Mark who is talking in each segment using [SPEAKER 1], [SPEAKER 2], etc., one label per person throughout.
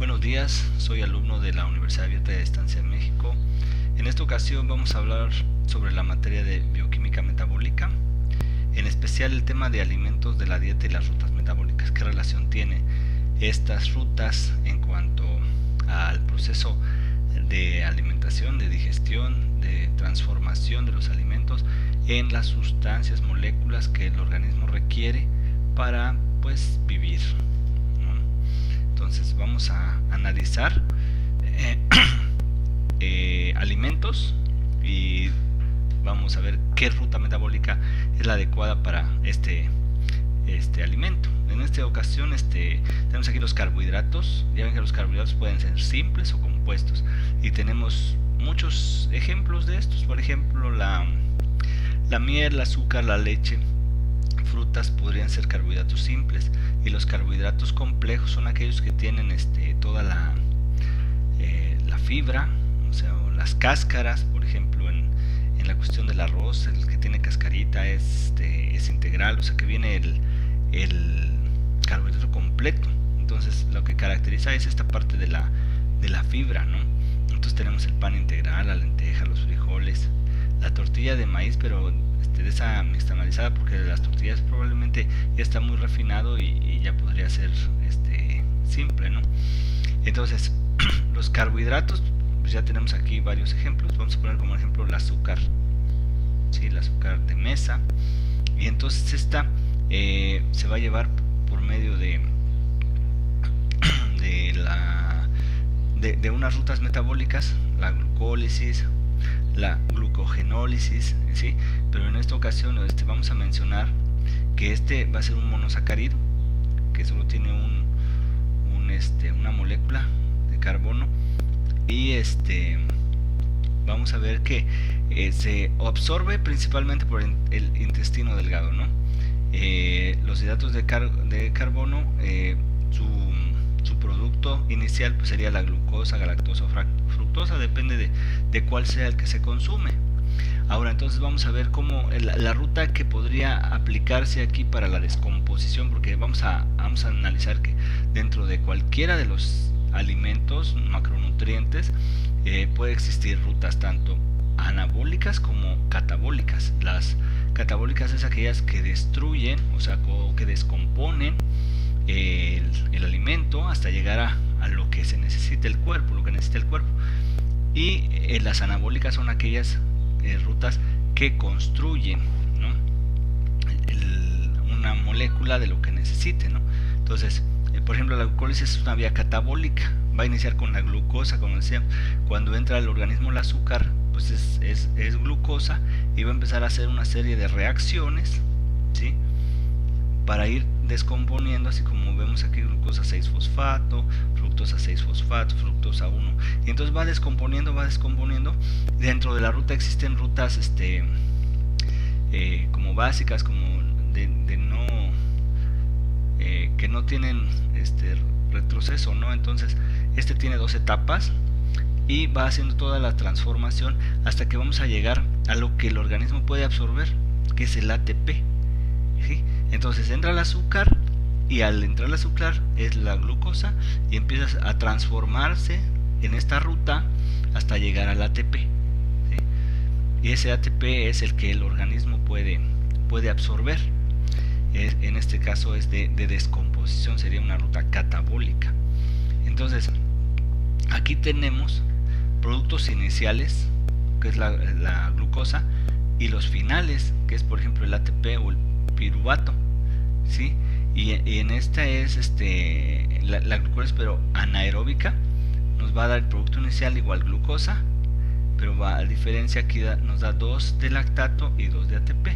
[SPEAKER 1] Buenos días, soy alumno de la Universidad Abierta de Distancia de México. En esta ocasión vamos a hablar sobre la materia de bioquímica metabólica, en especial el tema de alimentos de la dieta y las rutas metabólicas. ¿Qué relación tiene estas rutas en cuanto al proceso de alimentación, de digestión, de transformación de los alimentos en las sustancias, moléculas que el organismo requiere para vivir? Entonces vamos a analizar alimentos y vamos a ver qué ruta metabólica es la adecuada para este alimento. En esta ocasión tenemos aquí los carbohidratos. Ya ven que los carbohidratos pueden ser simples o compuestos y tenemos muchos ejemplos de estos. Por ejemplo, la miel, el azúcar, la leche, frutas podrían ser carbohidratos simples, y los carbohidratos complejos son aquellos que tienen toda la fibra, o las cáscaras. Por ejemplo, en la cuestión del arroz, el que tiene cascarita es integral, o sea que viene el carbohidrato completo. Entonces lo que caracteriza es esta parte de la fibra, ¿no? Entonces tenemos el pan integral, la lenteja, los frijoles, la tortilla de maíz, pero de esa nixtamalizada, porque de las tortillas probablemente ya está muy refinado y ya podría ser simple, ¿no? Entonces los carbohidratos, pues ya tenemos aquí varios ejemplos. Vamos a poner como ejemplo el azúcar, ¿sí? El azúcar de mesa, y entonces esta se va a llevar por medio de unas rutas metabólicas, la glucólisis, la glucogenólisis, ¿sí? Pero en esta ocasión vamos a mencionar que va a ser un monosacárido que solo tiene una molécula de carbono, y vamos a ver que se absorbe principalmente por el intestino delgado, ¿no? Los hidratos de carbono, su producto inicial pues sería la glucosa, galactosa o fructosa, depende de cuál sea el que se consume. Ahora entonces vamos a ver cómo la ruta que podría aplicarse aquí para la descomposición, porque vamos a analizar que dentro de cualquiera de los alimentos macronutrientes puede existir rutas tanto anabólicas como catabólicas. Las catabólicas es aquellas que destruyen, o sea, que descomponen el alimento hasta llegar a lo que se necesita el cuerpo, y las anabólicas son aquellas rutas que construyen, ¿no? Una molécula de lo que necesite, ¿no? Entonces, por ejemplo, la glucólisis es una vía catabólica. Va a iniciar con la glucosa, como decía. Cuando entra al organismo el azúcar, pues es glucosa, y va a empezar a hacer una serie de reacciones, ¿sí? Para ir descomponiendo, así como vemos aquí, glucosa 6-fosfato, fructosa 6-fosfato, fructosa 1, y entonces va descomponiendo. Dentro de la ruta existen rutas como básicas, como que no tienen retroceso, ¿no? Entonces tiene dos etapas y va haciendo toda la transformación hasta que vamos a llegar a lo que el organismo puede absorber, que es el ATP, ¿sí? Entonces entra el azúcar, y al entrar el azúcar es la glucosa, y empieza a transformarse en esta ruta hasta llegar al ATP, ¿sí? Y ese ATP es el que el organismo puede absorber. En este caso es de descomposición, sería una ruta catabólica. Entonces aquí tenemos productos iniciales, que es la glucosa, y los finales, que es por ejemplo el ATP o el piruvato, ¿sí? Y en esta es la glucosa, pero anaeróbica, nos va a dar el producto inicial igual glucosa, pero a diferencia aquí nos da 2 de lactato y 2 de ATP.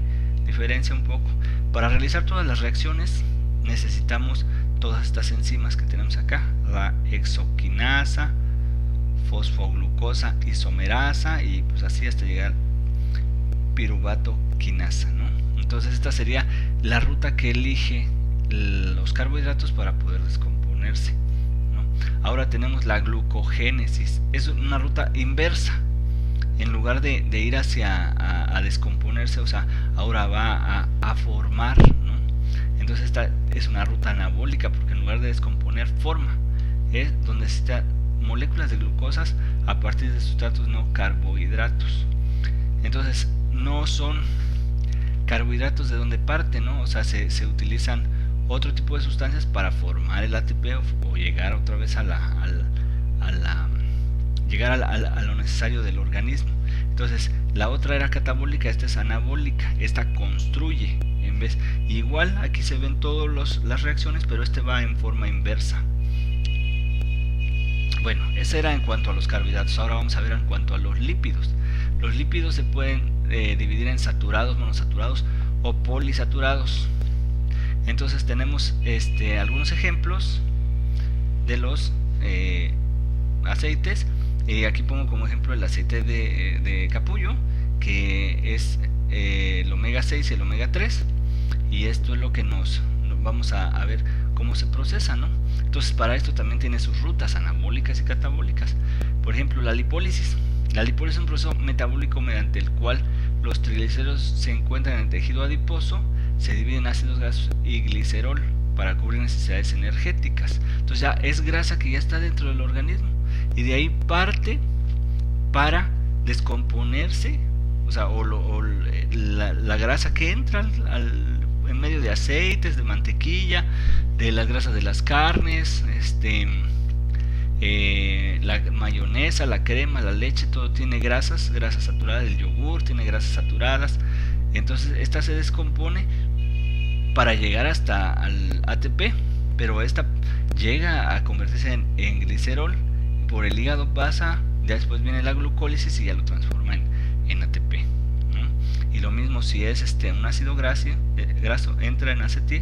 [SPEAKER 1] Diferencia un poco. Para realizar todas las reacciones necesitamos todas estas enzimas que tenemos acá: la hexoquinasa, fosfoglucosa isomerasa, y pues así hasta llegar piruvato quinasa, ¿no? Entonces esta sería la ruta que elige los carbohidratos para poder descomponerse, ¿no? Ahora tenemos la glucogénesis. Es una ruta inversa. En lugar de ir hacia a descomponerse, o sea, ahora va a formar, ¿no? Entonces esta es una ruta anabólica, porque en lugar de descomponer, forma. es donde necesita moléculas de glucosas a partir de sustratos no carbohidratos. Entonces no son carbohidratos de donde parte, ¿no? O sea, se utilizan otro tipo de sustancias para formar el ATP o llegar otra vez a lo necesario del organismo. Entonces la otra era catabólica, esta es anabólica, esta construye. En vez, igual aquí se ven todas las reacciones, pero este va en forma inversa. Bueno, esa era en cuanto a los carbohidratos. Ahora vamos a ver en cuanto a los lípidos. Los lípidos se pueden dividir en saturados, monosaturados o polisaturados. Entonces tenemos algunos ejemplos de los aceites. Aquí pongo como ejemplo el aceite de capullo, que es el omega 6 y el omega 3, y esto es lo que nos vamos a ver cómo se procesa, ¿no? Entonces para esto también tiene sus rutas anabólicas y catabólicas. Por ejemplo, la lipólisis. La lipólisis es un proceso metabólico mediante el cual los triglicéridos se encuentran en el tejido adiposo, se dividen en ácidos grasos y glicerol para cubrir necesidades energéticas. Entonces ya es grasa que ya está dentro del organismo, y de ahí parte para descomponerse, o sea, la grasa que entra en medio de aceites, de mantequilla, de las grasas de las carnes, la mayonesa, la crema, la leche, todo tiene grasas saturadas, el yogur tiene grasas saturadas. Entonces esta se descompone para llegar hasta al ATP, pero esta llega a convertirse en glicerol, por el hígado pasa, ya después viene la glucólisis y ya lo transforma en ATP, ¿no? Y lo mismo si es un ácido graso, entra en acetil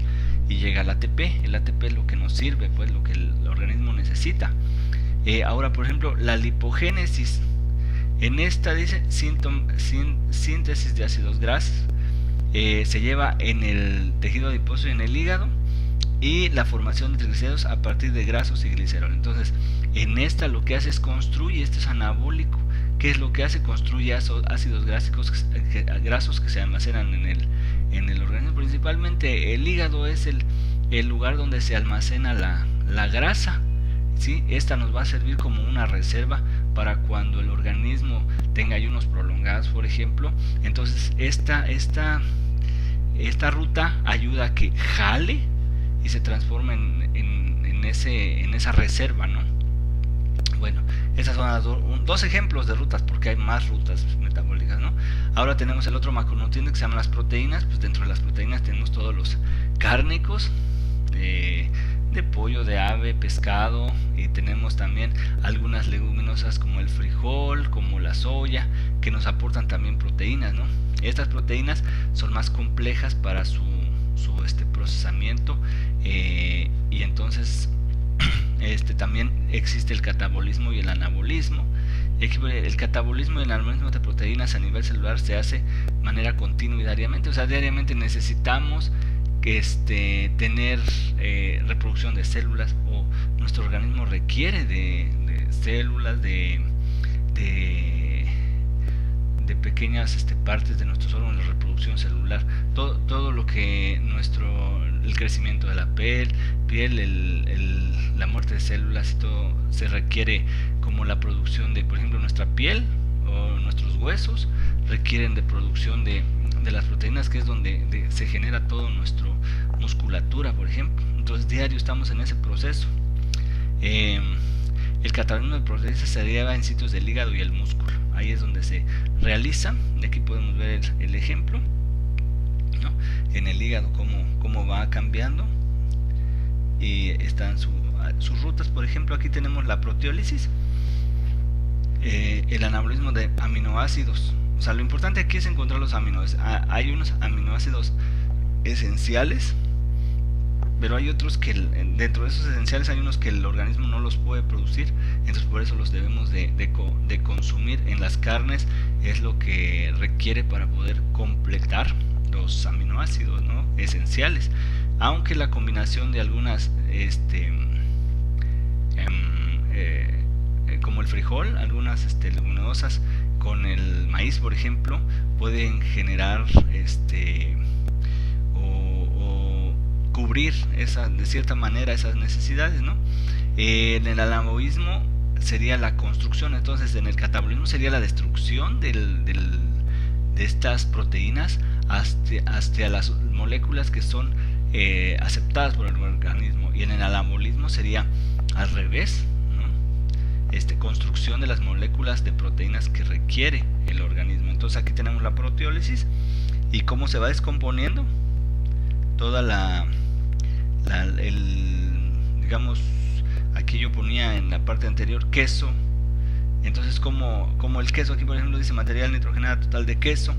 [SPEAKER 1] y llega al ATP. El ATP es lo que nos sirve, pues lo que el organismo necesita. Ahora, por ejemplo, la lipogénesis, en esta dice síntesis de ácidos grasos, se lleva en el tejido adiposo y en el hígado, y la formación de triglicéridos a partir de grasos y glicerol. Entonces en esta lo que hace es construye, este es anabólico. ¿Qué es lo que hace? Construye ácidos grasos que se almacenan en el organismo. Principalmente el hígado es el lugar donde se almacena la grasa, ¿sí? Esta nos va a servir como una reserva para cuando el organismo tenga ayunos prolongados, por ejemplo. Entonces esta ruta ayuda a que jale y se transforma en esa reserva, ¿no? Bueno, esas son dos ejemplos de rutas, porque hay más rutas metabólicas, ¿no? Ahora tenemos el otro macronutriente que se llaman las proteínas. Pues dentro de las proteínas tenemos todos los cárnicos, de pollo, de ave, pescado, y tenemos también algunas leguminosas como el frijol, como la soya, que nos aportan también proteínas, ¿no? Estas proteínas son más complejas para su procesamiento, y entonces también existe el catabolismo y el anabolismo. El catabolismo y el anabolismo de proteínas a nivel celular se hace de manera continua y diariamente. O sea, diariamente necesitamos tener reproducción de células, o nuestro organismo requiere de células, de pequeñas partes de nuestros órganos de reproducción celular, todo lo que el crecimiento de la piel, la muerte de células y todo se requiere, como la producción de, por ejemplo, nuestra piel o nuestros huesos requieren de producción de las proteínas, que es donde se genera todo nuestra musculatura, por ejemplo. Entonces diario estamos en ese proceso. El catabolismo de proteínas se lleva en sitios del hígado y el músculo. Ahí es donde se realiza. De aquí podemos ver el ejemplo, ¿no? En el hígado cómo va cambiando, y están sus rutas. Por ejemplo, aquí tenemos la proteólisis, el anabolismo de aminoácidos. O sea, lo importante aquí es encontrar los aminoácidos. Hay unos aminoácidos esenciales, pero hay otros que dentro de esos esenciales hay unos que el organismo no los puede producir. Entonces por eso los debemos de consumir en las carnes. Es lo que requiere para poder completar los aminoácidos, ¿no?, esenciales. Aunque la combinación de algunas como el frijol, algunas leguminosas con el maíz, por ejemplo, pueden generar o cubrir de cierta manera esas necesidades, ¿no? En el anabolismo sería la construcción, entonces en el catabolismo sería la destrucción de estas proteínas hasta las moléculas que son aceptadas por el organismo, y en el anabolismo sería al revés, ¿no? Construcción de las moléculas de proteínas que requiere el organismo. Entonces aquí tenemos la proteólisis y cómo se va descomponiendo toda digamos, aquí yo ponía en la parte anterior queso. Entonces como el queso, aquí por ejemplo dice material nitrogenado total de queso,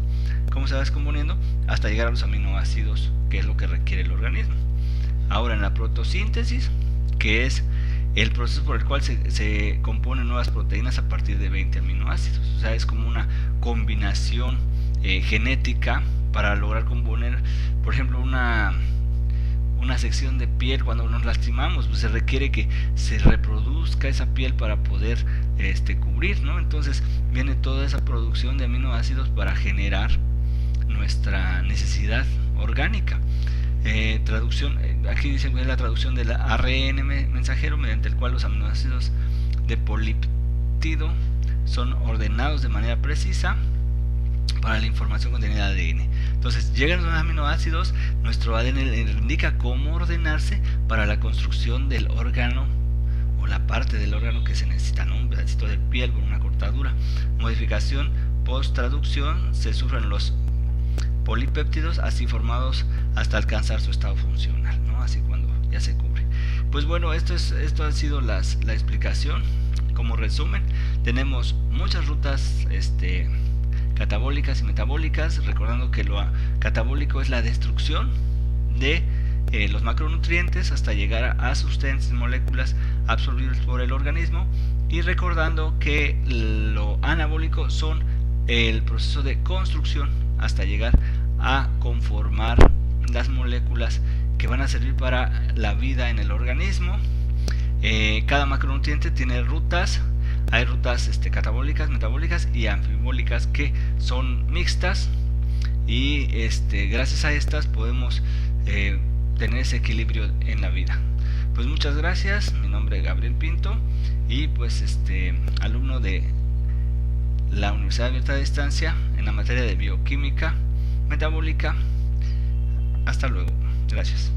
[SPEAKER 1] cómo se va descomponiendo hasta llegar a los aminoácidos, que es lo que requiere el organismo. Ahora en la protosíntesis, que es el proceso por el cual se componen nuevas proteínas a partir de 20 aminoácidos. O sea, es como una combinación genética para lograr componer, por ejemplo, una sección de piel. Cuando nos lastimamos, pues se requiere que se reproduzca esa piel para poder cubrir, ¿no? Entonces viene toda esa producción de aminoácidos para generar nuestra necesidad orgánica. Traducción, aquí dice que es la traducción del ARN mensajero, mediante el cual los aminoácidos de polipeptido son ordenados de manera precisa para la información contenida en ADN. Entonces llegan los aminoácidos, nuestro ADN le indica cómo ordenarse para la construcción del órgano o la parte del órgano que se necesita, ¿no? Un pedacito de piel con una cortadura. Modificación post traducción, se sufren los polipéptidos así formados hasta alcanzar su estado funcional, ¿no? Así cuando ya se cubre. Pues bueno, esto ha sido la explicación. Como resumen, tenemos muchas rutas catabólicas y metabólicas, recordando que lo catabólico es la destrucción de los macronutrientes hasta llegar a sustancias, moléculas absorbibles por el organismo, y recordando que lo anabólico son el proceso de construcción hasta llegar a conformar las moléculas que van a servir para la vida en el organismo. Cada macronutriente tiene rutas. Hay rutas catabólicas, metabólicas y anfibólicas que son mixtas, y gracias a estas podemos tener ese equilibrio en la vida. Pues muchas gracias, mi nombre es Gabriel Pinto y pues alumno de la Universidad Abierta de Distancia en la materia de bioquímica metabólica. Hasta luego, gracias.